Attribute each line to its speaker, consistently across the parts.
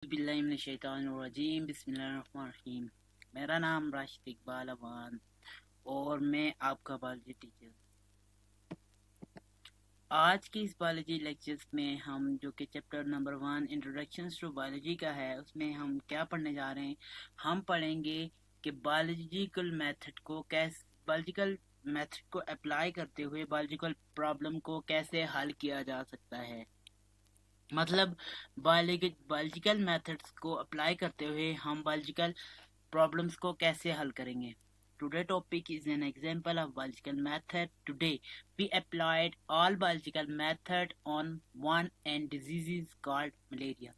Speaker 1: बिस्मिल्लाहिर्रहमानिर्रहीम बिस्मिल्लाहिर्रहमानिर्रहीम। मेरा नाम राशिद इकबाल अवान और मैं आपका बायोलॉजी टीचर। आज के इस बायोलॉजी लेक्चर्स में हम जो कि chapter number 1 introduction to biology का है, उसमें हम क्या पढ़ने जा रहे हैं। हम पढ़ेंगे कि बायोलॉजिकल मेथड को अप्लाई करते हुए बायोलॉजिकल प्रॉब्लम को कैसे हल किया जा सकता है। मतलब बायोलॉजिकल मेथड्स को अप्लाई करते हुए हम बायोलॉजिकल प्रॉब्लम्स को कैसे हल करेंगे। Today topic is an example of biological method. Today we applied all biological method on one and disease called malaria.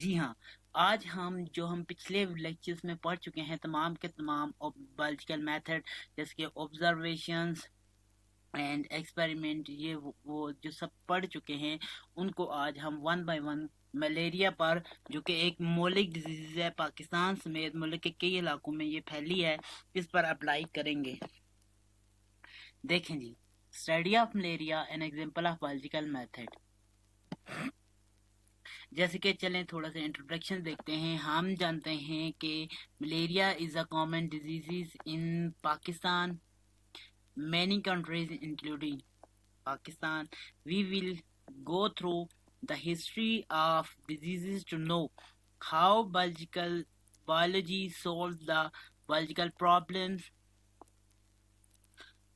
Speaker 1: जी हाँ, आज हम पिछले लेक्चर्स में पढ़ चुके हैं तमाम के तमाम बायोलॉजिकल मेथड, जैसे कि ऑब्जर्वेशंस एंड एक्सपेरिमेंट, ये वो जो सब पढ़ चुके हैं, उनको आज हम वन बाय वन मलेरिया पर, जो कि एक मौलिक डिजीज है, पाकिस्तान समेत मुल्क के कई इलाकों में ये फैली है, इस पर अप्लाई करेंगे। देखें जी, study of malaria an example of biological method. जैसे कि चलें थोड़ा सा इंट्रोडक्शन देखते हैं। हम जानते हैं कि malaria is a common disease in Pakistan, many countries including Pakistan. We will go through the history of diseases to know how biology solves the biological problems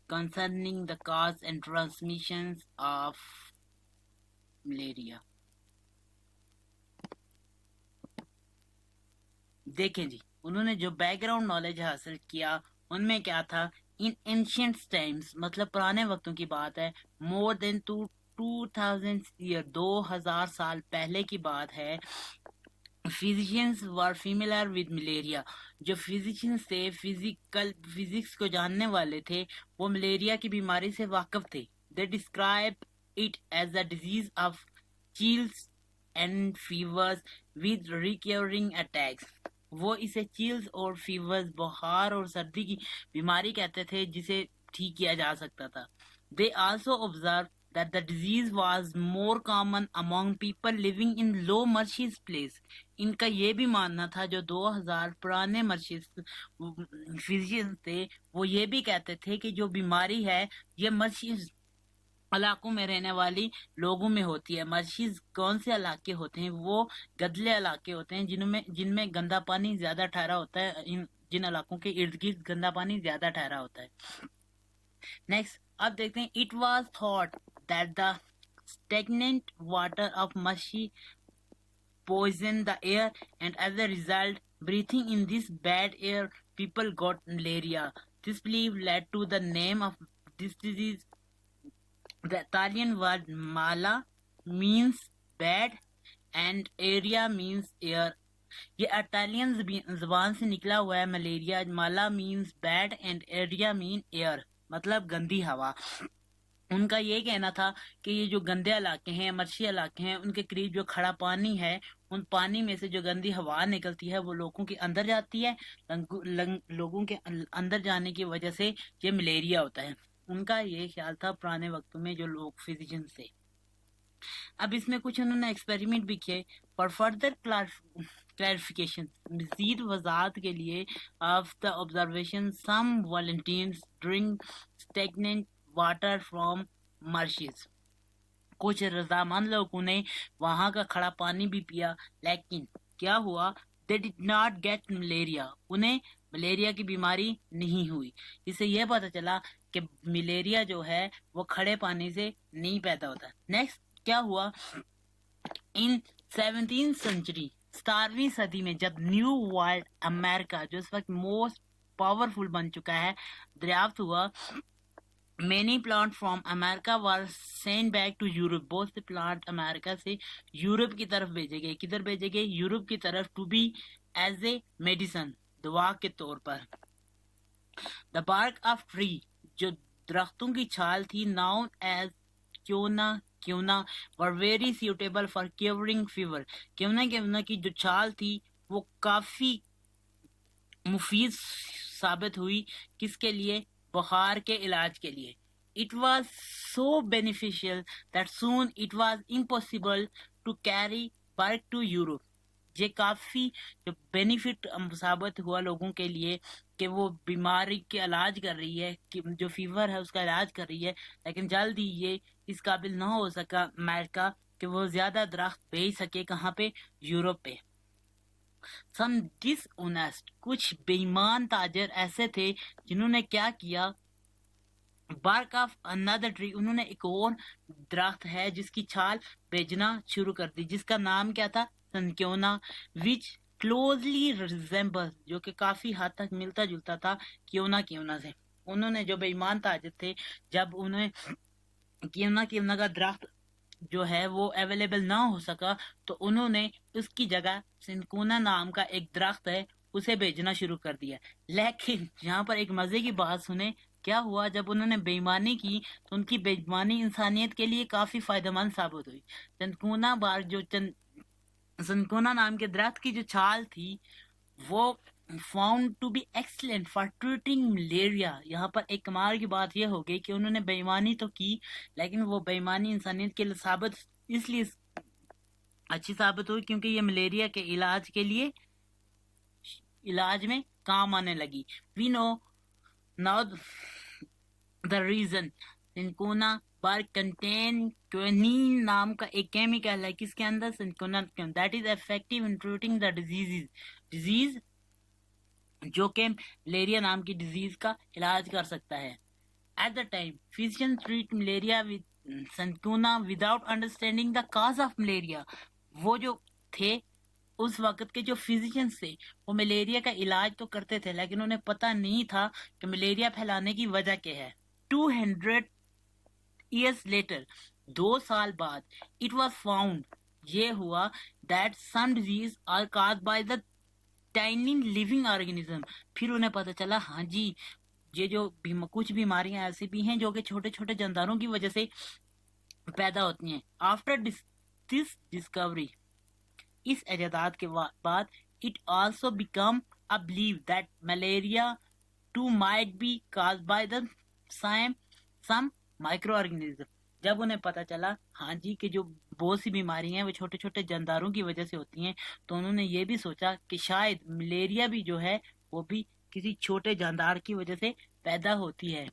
Speaker 1: concerning the cause and transmissions of malaria. देखें जी, उन्होंने जो background knowledge हासिल किया उनमें क्या था। In ancient times, मतलब पुराने वक्तों की बात है, मोर देन 2000 ईयर, 2000 साल पहले की बात है। Physicians were familiar with malaria, जो फिजिशियंस थे, फिजिक्स को जानने वाले थे, वो मलेरिया की बीमारी से वाकिफ थे। They describe it as a disease of chills and fevers with recurring attacks. वो इसे चिल्स और फीवर्स, बुखार और सर्दी की बीमारी कहते थे, जिसे ठीक किया जा सकता था। They also observe that the disease was more common among people living in low marshes place. इनका ये भी मानना था, जो 2000 पुराने मर्शिस फिजिशियंस थे, वो ये भी कहते थे कि जो बीमारी है ये मर्शिस इलाकों में रहने वाली लोगों में होती है। मर्शिस कौन से इलाके होते हैं? वो गदले इलाके होते हैं जिनमें गंदा पानी ज्यादा ठहरा होता है। जिन इलाकों के इर्द गिर्द गंदा पानी ज्यादा ठहरा होता है। नेक्स्ट अब देखते हैं। It was thought that the stagnant water of मशी poison the air, and as a result, breathing in this bad air, people got malaria. This belief led to the name of this disease. The Italian word mala means bad and area means air. ये Italian जबान से निकला हुआ है malaria. Mala means bad and area mean air, मतलब गंदी हवा। उनका ये कहना था कि ये जो गंदे इलाके हैं, मर्शी इलाके हैं, उनके करीब जो खड़ा पानी है, उन पानी में से जो गंदी हवा निकलती है वो लोगों के अंदर जाती है। लोगों के अंदर जाने की वजह से ये मलेरिया होता है। उनका ये ख्याल था पुराने वक्तों में जो लोग फिजिशियन थे। अब इसमें कुछ उन्होंने एक्सपेरिमेंट भी किए। फॉर फर्दर क्लैरिफिकेशन, मजीद वजाहत के लिए, of the observation some volunteers drink stagnant water from marches. कुछ रजामंद लोगों ने वहां का खड़ा पानी भी पिया, लेकिन क्या हुआ? They did not gate malaria. उन्हें मलेरिया की बीमारी नहीं हुई। इससे यह पता चला कि मलेरिया जो है वो खड़े पानी से नहीं पैदा होता। नेक्स्ट क्या हुआ? इन 17वीं सेंचुरी, 17वीं सदी में, जब न्यू वर्ल्ड अमेरिका, जो इस वक्त मोस्ट पावरफुल बन चुका है, दरियाफ्त हुआ, many plants from America were sent back to Europe. बहुत से प्लांट अमेरिका से यूरोप की तरफ भेजे गए। किधर भेजे गए? यूरोप की तरफ, to be as a medicine, दवा के तौर पर। द बार्क ऑफ ट्री, जो दरख्तों की छाल थी, नाउन एज क्योना were very suitable for curing fever. क्योना की जो छाल थी वो काफी मुफीद साबित हुई। किसके लिए? बुखार के इलाज के लिए। It was so beneficial that soon it was impossible to carry bark to Europe. یہ کافی جو بینیفٹ ثابت ہوا لوگوں کے لیے کہ وہ بیماری کے علاج کر رہی ہے، کہ جو فیور ہے اس کا علاج کر رہی ہے، لیکن جلد ہی یہ اس قابل نہ ہو سکا امریکہ کہ وہ زیادہ درخت بیچ سکے کہاں پہ، یورپ پہ۔ سم ڈس اونیسٹ، کچھ بےمان تاجر ایسے تھے جنہوں نے کیا کیا، بارک آف اندر ٹری، انہوں نے ایک اور درخت ہے جس کی چھال بیچنا شروع کر دی، جس کا نام کیا تھا، سنکیونا، وچ کلوزلی ریزمبل، جو کہ کافی حد تک ملتا جلتا تھا کیونا سے۔ انہوں نے جو بےمان تاجر تھے، جب انہیں کیونا کا درخت جو ہے وہ اویلیبل نہ ہو سکا تو انہوں نے اس کی جگہ سنکونا نام کا ایک درخت ہے اسے بیچنا شروع کر دیا۔ لیکن یہاں پر ایک مزے کی بات سنیں، کیا ہوا جب انہوں نے بےایمانی کی تو ان کی بےایمانی انسانیت کے لیے کافی فائدہ مند ثابت ہوئی۔ سنکونا نام کے درخت کی جو چھال تھی وہ found to be excellent for treating malaria. یہاں پر ایک کمال کی بات یہ ہو گئی کہ انہوں نے بےایمانی تو کی، لیکن وہ بےایمانی انسانیت کے لیے اس لیے اچھی ثابت ہوئی کیونکہ یہ ملیریا کے علاج میں کام آنے لگی۔ We know now the reason cinchona bark contain quinine نام کا ایک کیمیکل ہے کس کے اندر، سنکونا that is effective in treating the disease جو کہ ملیریا نام کی ڈیزیز کا علاج کر سکتا ہے۔ At the time physicians treat malaria with سنکونا without understanding the cause of malaria۔ وہ جو تھے اس وقت کے جو فزیشنز تھے وہ ملیریا کا علاج تو کرتے تھے لیکن انہیں پتہ نہیں تھا کہ ملیریا پھیلانے کی وجہ کیا ہے۔ 200 years later، 2 سال بعد، it was found، یہ ہوا that some disease are caused by the tiny living organism۔ پھر انہیں پتہ چلا ہاں جی یہ جو کچھ بیماریاں ایسی بھی ہیں جو کہ چھوٹے چھوٹے جانداروں کی وجہ سے پیدا ہوتی ہیں۔ After this discovery، اس ایجادات کے بعد it also become a belief that malaria too might be caused by the some microorganism۔ جب انہیں پتا چلا ہاں جی کہ جو بہت سی بیماریاں ہیں وہ چھوٹے چھوٹے جانداروں کی وجہ سے ہوتی ہیں تو انہوں نے یہ بھی سوچا کہ شاید ملیریا بھی جو ہے وہ بھی کسی چھوٹے جاندار کی وجہ سے پیدا ہوتی ہے۔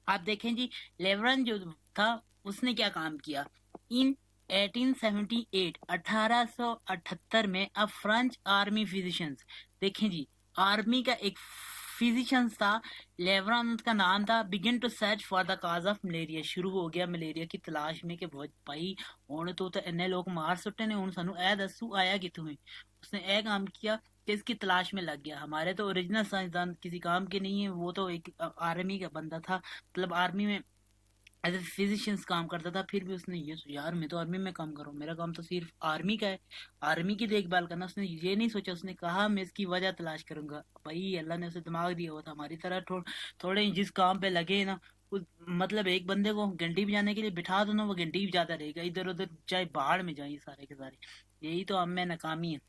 Speaker 1: آپ دیکھیں جی لیورن جو تھا اس نے کیا کام کیا، ان 1878 میں اب فرنچ آرمی فزیشنز، دیکھیں جی آرمی کا ایک فزیشنز تھا لیورن کا نام تھا، began to search for the cause of malaria, شروع ہو گیا ملیریا کی تلاش میں کہ بھائی ہن تو انے لوگ مار سٹے نے، ہن سانو اے دسو آیا کتوں ہے۔ اس نے اے کام کیا کہ اس کی تلاش میں لگ گیا۔ ہمارے تو اوریجنل سائنسدان کسی کام کے نہیں ہیں، وہ تو ایک آرمی کا بندہ تھا، مطلب آرمی میں ایز اے فزیشینس کام کرتا تھا، پھر بھی اس نے یہ یار میں تو آرمی میں کام کروں، میرا کام تو صرف آرمی کا ہے، آرمی کی دیکھ بھال کرنا۔ اس نے یہ نہیں سوچا، اس نے کہا میں اس کی وجہ تلاش کروں گا۔ بھائی اللہ نے اسے دماغ دیا ہوا تھا ہماری طرح، تھوڑے جس کام پہ لگے نا، مطلب ایک بندے کو گھنٹی بجانے کے لیے بٹھا دو نا، وہ گھنٹی بجاتا رہے گا، ادھر ادھر چاہے باہر میں جائیں سارے کے سارے۔ یہی تو ہم میں ناکامی ہے۔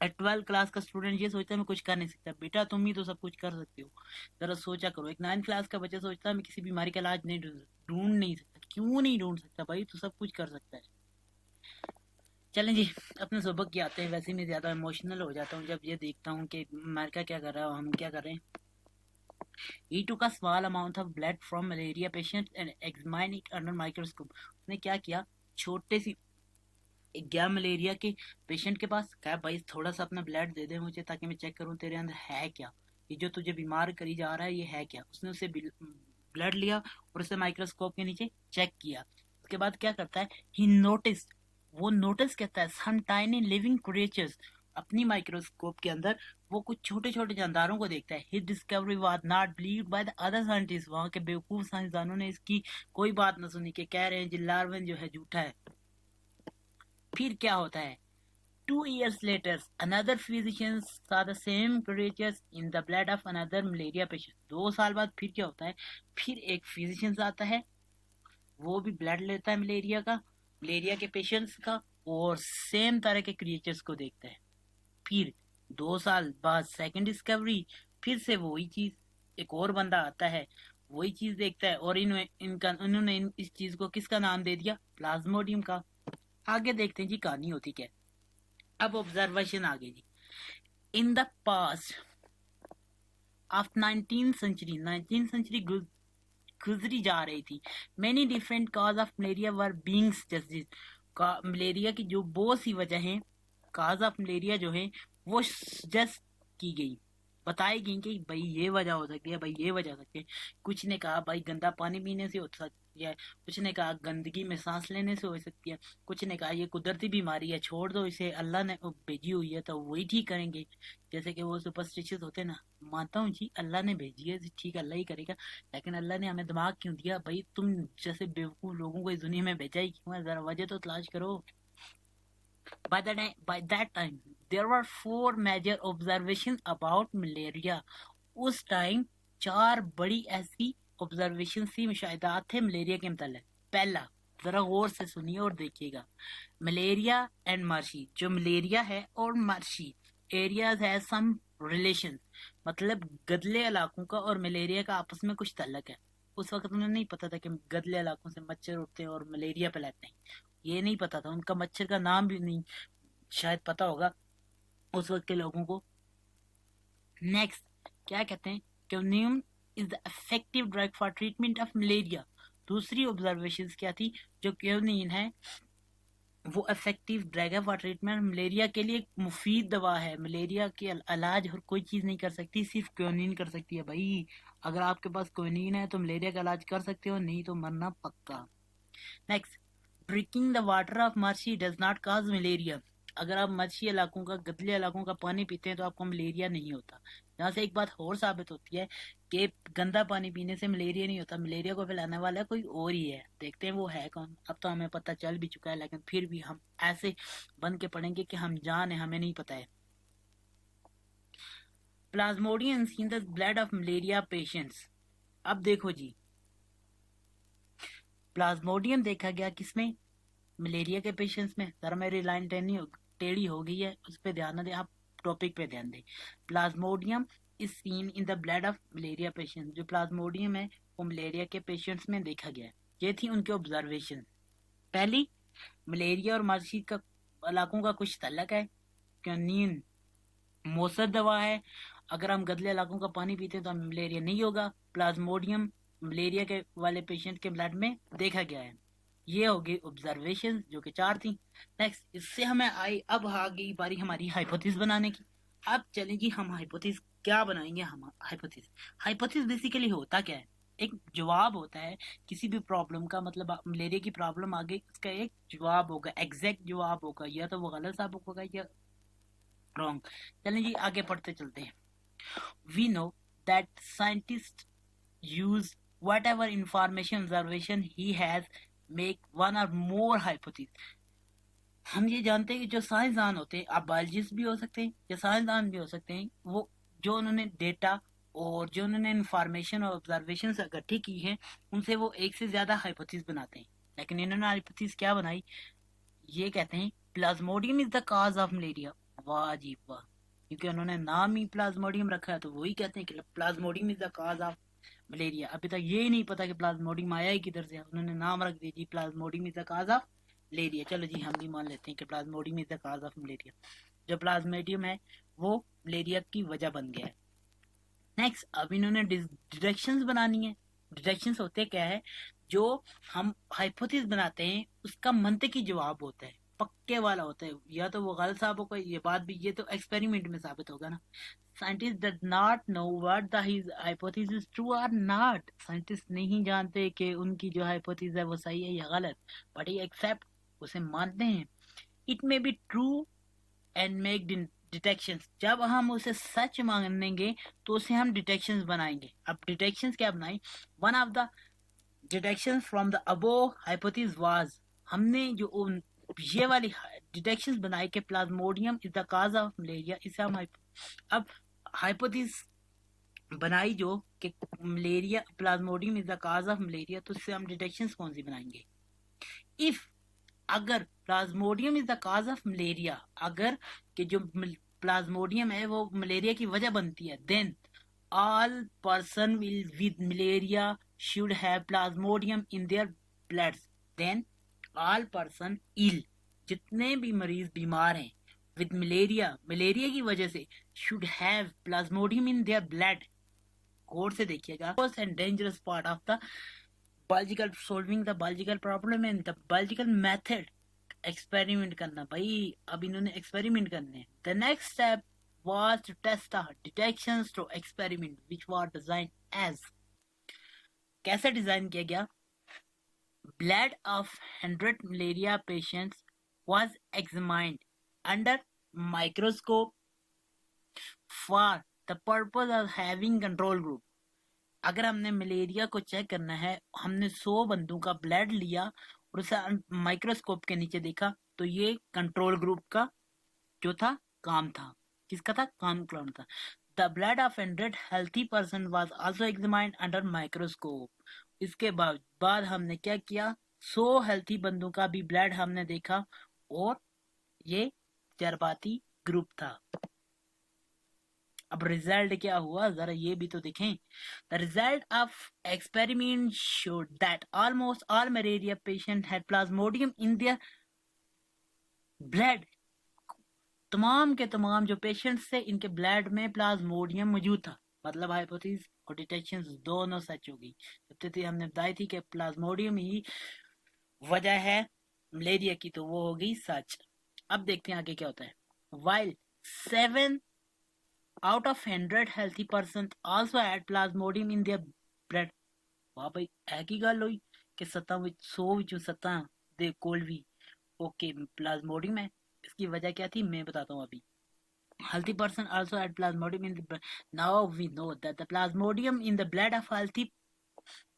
Speaker 1: 12 کلاس کا اسٹوڈنٹ یہ سوچتا ہے میں کچھ کر نہیں سکتا، بیٹا تم ہی تو سب کچھ کر سکتے ہو، ذرا سوچا کرو۔ ایک 9 کلاس کا بچہ سوچتا ہے میں کسی بیماری کا علاج ڈھونڈ نہیں سکتا، کیوں نہیں ڈھونڈ سکتا بھائی، تو سب کچھ کر سکتا ہے۔ چلیں جی اپنے سبق کی آتے ہیں۔ ویسے میں زیادہ ایموشنل ہو جاتا ہوں جب یہ دیکھتا ہوں کہ امریکہ کیا کر رہا ہے اور ہم کیا کر رہے ہیں۔ He took a small amount of blood from malaria patients and examined it under microscope۔ اس نے کیا کیا، چھوٹے سی گیا ملیریا کے پیشنٹ کے پاس، کہا بھائی تھوڑا سا اپنا بلڈ دے دے مجھے تاکہ میں چیک کروں تیرے اندر ہے کیا، یہ جو تجھے بیمار کری جا رہا ہے یہ ہے کیا۔ اس نے اسے بلڈ لیا اور اسے مائکروسکوپ کے نیچے چیک کیا۔ اس کے بعد کیا کرتا ہے، ہی نوٹس، وہ نوٹس کرتا ہے سم ٹائنی لیونگ کریچرز، اپنی مائکروسکوپ کے اندر وہ کچھ چھوٹے چھوٹے جانداروں کو دیکھتا ہے۔ His Discovery was not believed by the other scientist, وہاں کے بیوقوف سائنسدانوں نے اس کی کوئی بات نہ سنی کہ کہہ رہے ہیں جی ڈارون جو ہے جھوٹا ہے۔ پھر کیا ہوتا ہے، 2 years later another physician saw the same creatures in the blood of another malaria patient۔ 2 سال بعد پھر کیا ہوتا ہے، پھر ایک فزیشین آتا ہے، وہ بھی بلڈ لیتا ہے ملیریا کے پیشنٹس کا، اور سیم طرح کے کریچرز کو دیکھتا ہے۔ پھر 2 سال بعد سیکنڈ ڈسکوری، پھر سے وہی چیز، ایک اور بندہ آتا ہے وہی چیز دیکھتا ہے، اور انہوں نے اس چیز کو کس کا نام دے دیا، پلازموڈیم کا۔ آگے دیکھتے ہیں جی کہانی ہوتی کیا۔ अब ऑब्जर्वेशन आ गई जी. In the past of 19th century गुजरी जा रही थी. Many different cause of malaria were being justice. Malaria की जो बहुत सी वजह हैं, काज ऑफ मलेरिया जो है वो सजेस्ट की गई, बताई गई कि भाई ये वजह हो सकती है, भाई ये वजह हो सकती है. कुछ ने कहा भाई गंदा पानी पीने से हो सकती है, कुछ ने कहा गंदगी में सांस लेने से हो सकती है, कुछ ने कहा ये कुदरती बीमारी है, छोड़ दो इसे, अल्लाह ने भेजी हुई है तो वही ठीक करेंगे. जैसे कि वो सुपरस्टिशियस होते ना, मानता हूँ जी अल्लाह ने भेजी है, ठीक अल्लाह ही करेगा, लेकिन अल्लाह ने हमें दिमाग क्यों दिया भाई? तुम जैसे बेवकूफ लोगों को इस दुनिया में भेजा ही क्यों है? जरा वजह तो तलाश करो. By that time, there were 4 major observations about malaria. उस टाइम 4 बड़ी ऐसी ऑब्जर्वेशन थी, मुशाहिदात थे मलेरिया के मतलब. पहला, जरा गौर से सुनिए और देखिएगा, मलेरिया एंड मार्शी. जो मलेरिया है और मार्शी एरियाज है सम रिलेशन, मतलब गदले इलाकों का और मलेरिया का आपस में कुछ तल्लक है. उस वक्त उन्हें नहीं पता था कि गदले इलाकों से मच्छर उठते हैं और मलेरिया फैलाते हैं, ये नहीं पता था. उनका मच्छर का नाम भी नहीं शायद पता होगा उस वक्त के लोगों को. नेक्स्ट क्या कहते हैं, quinine is the effective drug for treatment of malaria. दूसरी ऑब्जर्वेशन क्या थी, जो क्योनिन है वो इफेक्टिव ड्रग है फॉर ट्रीटमेंट, मलेरिया के लिए मुफीद दवा है. मलेरिया के इलाज और कोई चीज नहीं कर सकती, सिर्फ क्योनिन कर सकती है. भाई अगर आपके पास क्योनिन है तो मलेरिया का इलाज कर सकते हो, नहीं तो मरना पक्का. Next, drinking the water of marshy does not cause malaria. अगर आप मच्छी इलाकों का, गदले इलाकों का पानी पीते हैं तो आपको मलेरिया नहीं होता. यहाँ से एक बात और साबित होती है कि गंदा पानी पीने से मलेरिया नहीं होता, मलेरिया को फैलाने वाला कोई और ही है. देखते हैं वो है कौन. अब तो हमें पता चल भी चुका है, लेकिन फिर भी हम ऐसे बन के पढ़ेंगे कि हम जाने, हमें नहीं पता है. Plasmodium in the blood of malaria patients. अब देखो जी, प्लाज्मोडियम देखा गया किसमें? मलेरिया के पेशेंट्स में. जरा मेरी लाइन टेढ़ी हो गई है, उस पर ध्यान दें, आप टॉपिक पे ध्यान दें. Plasmodium is seen in the blood of malaria patient. जो प्लाज्मोडियम है वो मलेरिया के पेशेंट्स में देखा गया है. ये थी उनके ऑब्जर्वेशन. पहली, मलेरिया और मार्शी का इलाकों का कुछ तल्लक है. क्योनिन मौसर दवा है, अगर हम गदले इलाकों का पानी पीते हैं तो हमें मलेरिया नहीं होगा. प्लाज्मोडियम मलेरिया के वाले पेशेंट के ब्लड में देखा गया है. ये हो गई ऑब्जर्वेशन जो कि 4 थी. नेक्स्ट, इससे हमें अब आ गई बारी हमारी हाइपोथेसिस बनाने की. अब चलें जी, हम हाइपोथेसिस क्या बनाएंगे. हम हाइपोथेसिस बेसिकली होता क्या है? एक जवाब होता है किसी भी प्रॉब्लम का, मतलब मलेरिया की प्रॉब्लम आ गई, उसका एक जवाब होगा, एग्जैक्ट जवाब होगा, या तो वो गलत साबित होगा या रॉन्ग. चलें जी आगे पढ़ते चलते हैं. We know that scientists use whatever information observation he has make one or more hypotheses. हम ये जानते हैं कि जो साइंसदान होते हैं, आप बायोलॉजिस्ट भी हो सकते हैं या साइंसदान भी हो सकते हैं, वो जो उन्होंने डेटा और जो उन्होंने इंफॉर्मेशन और ऑब्जर्वेशन इकट्ठी की हैं, उनसे वो एक से ज्यादा हाइपोथेसिस बनाते हैं. लेकिन इन्होंने हाइपोथेसिस क्या बनाई? ये कहते हैं Plasmodium is the cause of malaria. वाह जी वाह, क्योंकि उन्होंने नाम ही प्लाज्मोडियम रखा है तो वही कहते हैं कि plasmodium is the cause of malaria. अभी तक ये नहीं पता कि प्लाज्मोडियम आया ही किधर से, उन्होंने नाम रख दिया जी plasmodium is the cause of malaria. चलो जी हम भी मान लेते हैं कि plasmodium is the cause of malaria. जो प्लाज्मोडियम है वो मलेरिया की वजह बन गया है. नेक्स्ट, अब इन्होंने डिडक्शंस बनानी है. डिडक्शंस होते क्या है? जो हम हाइपोथेसिस बनाते हैं उसका मंतकी जवाब होता है, पक्के वाला होता है, या तो वो गलत साबित होगा, ये बात भी, ये तो एक्सपेरिमेंट में साबित होगा ना. Scientist does not know what the his hypothesis true और नॉट. साइंटिस्ट नहीं जानते कि उनकी जो हाइपोथेसिस है वो सही है या गलत, बट ही एक्सेप्ट, उसे मानते हैं. It may be true and make detections. जब हम उसे सच मानेंगे तो उसे हम डिटेक्शंस बनाएंगे. अब डिटेक्शंस क्या बनाए? One of the detections from the above hypothesis was, हमने जो ये वाली डिटेक्शंस बनाई कि plasmodium is the cause of malaria. इसे हम अब हाइपोथेसिस बनाई जो कि malaria, plasmodium is the cause of malaria, तो इससे हम डिटेक्शंस कौन सी बनाएंगे? इफ, अगर plasmodium is the cause of malaria, अगर कि जो प्लाज्मोडियम है वो मलेरिया की वजह बनती है, then all person with malaria should have plasmodium in their blood. Then all person ill, जितने भी मरीज बीमार हैं with malaria की वजह से should have plasmodium in their blood. गौर से देखिएगा, and dangerous part of the biological solving the biological problem and the biological method. Experiment करना भाई, अब इन्होंने एक्सपेरिमेंट करने. The next step was to test the detections through experiment which was designed as. कैसे design किया गया? Blood of 100 malaria patients was examined under microscope for the purpose of having control group. अगर हमने malaria को check करना है, हमने 100 बंदों का ब्लड लिया और उसे माइक्रोस्कोप के नीचे देखा, तो ये कंट्रोल ग्रुप का जो था काम था. किसका था? काम था. The blood of 100 healthy person was also examined under microscope. इसके बाद हमने क्या किया? 100 हेल्थी बंदों का भी ब्लड हमने देखा और ये जरबाती ग्रुप था. अब रिजल्ट क्या हुआ, जरा ये भी तो देखें. The result of experiment showed that almost all malaria patients had plasmodium in their blood. तमाम के तमाम जो पेशेंट्स थे, इनके ब्लड में प्लाज्मोडियम मौजूद था. मतलब हाइपोथेसिस और डिटेक्शन दोनों सच हो गई. जब हमने बताई थी कि प्लाज्मोडियम ही वजह है मलेरिया की, तो वो हो गई सच. अब देखते हैं आगे क्या होता है. While 7 out of 100 healthy persons also had plasmodium in their blood. वाह भाई, है की गल हुई कि 100 ਵਿੱਚੋਂ 7 ਦੇ ਕੋਲ ਵੀ ओके प्लाज्मोडियम है. इसकी वजह क्या थी मैं बताता हूँ अभी. Healthy person also had plasmodium in the blood. Now we know that the plasmodium in the blood of healthy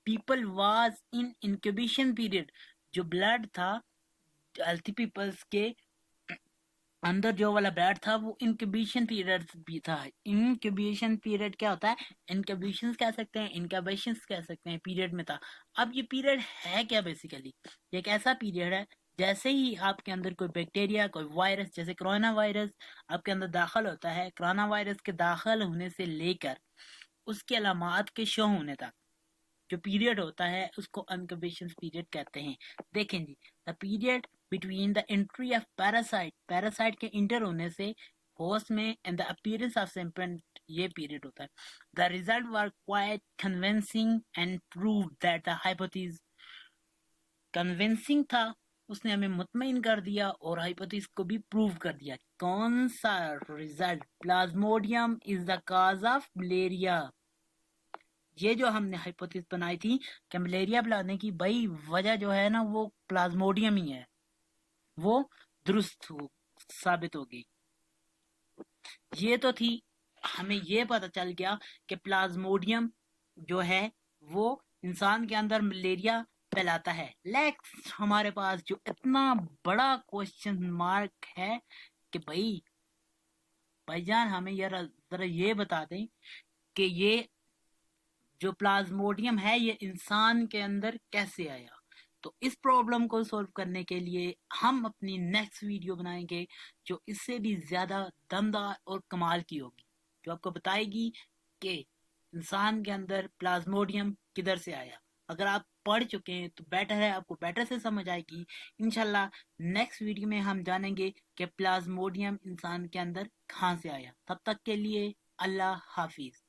Speaker 1: people was in incubation period. जो blood था healthy peoples के अंदर जो वाला ब्लड था वो इंक्यूबेशन पीरियड भी था. इंक्यूबेशन पीरियड क्या होता है? इंक्यूबेशन कह सकते हैं, इंक्यूबेशन कह सकते हैं, पीरियड में था. अब ये पीरियड है क्या? बेसिकली ये एक ऐसा पीरियड है जैसे ही आपके अंदर कोई बैक्टीरिया, कोई वायरस, जैसे कोरोना वायरस आपके अंदर दाखिल होता है, कोरोना वायरस के दाखिल होने से लेकर उसके अलामात के शो होने तक जो पीरियड होता है उसको इंक्यूबेशन पीरियड कहते हैं. देखें जी, the period between the entry of parasite के इंटर होने से होस्ट में and the appearance of symptom, ये पीरियड होता है. The result were quite convincing and proved that the hypothesis convincing था, उसने हमें मुतमईन कर दिया और हाइपोथेसिस को भी प्रूव कर दिया. कौन सा result? Plasmodium is the cause of malaria. ये जो हमने हाइपोथेसिस बनाई थी कि मलेरिया फैलाने की भाई वजह जो है ना वो प्लाज्मोडियम ही है, वो दुरुस्त साबित होगी. ये तो थी, हमें ये पता चल गया कि प्लाज्मोडियम जो है वो इंसान के अंदर मलेरिया फैलाता है. लेकिन हमारे पास जो इतना बड़ा क्वेश्चन मार्क है कि भाईजान हमें यार जरा ये बता दें कि ये जो प्लाज्मोडियम है ये इंसान के अंदर कैसे आया. तो इस प्रॉब्लम को सॉल्व करने के लिए हम अपनी नेक्स्ट वीडियो बनाएंगे जो इससे भी ज्यादा दमदार और कमाल की होगी, जो आपको बताएगी कि इंसान के अंदर प्लाज्मोडियम किधर से आया. अगर आप पढ़ चुके हैं तो बेटर है, आपको बेटर से समझ आएगी. इंशाल्लाह नेक्स्ट वीडियो में हम जानेंगे कि प्लाज्मोडियम इंसान के अंदर कहाँ से आया. तब तक के लिए अल्लाह हाफिज.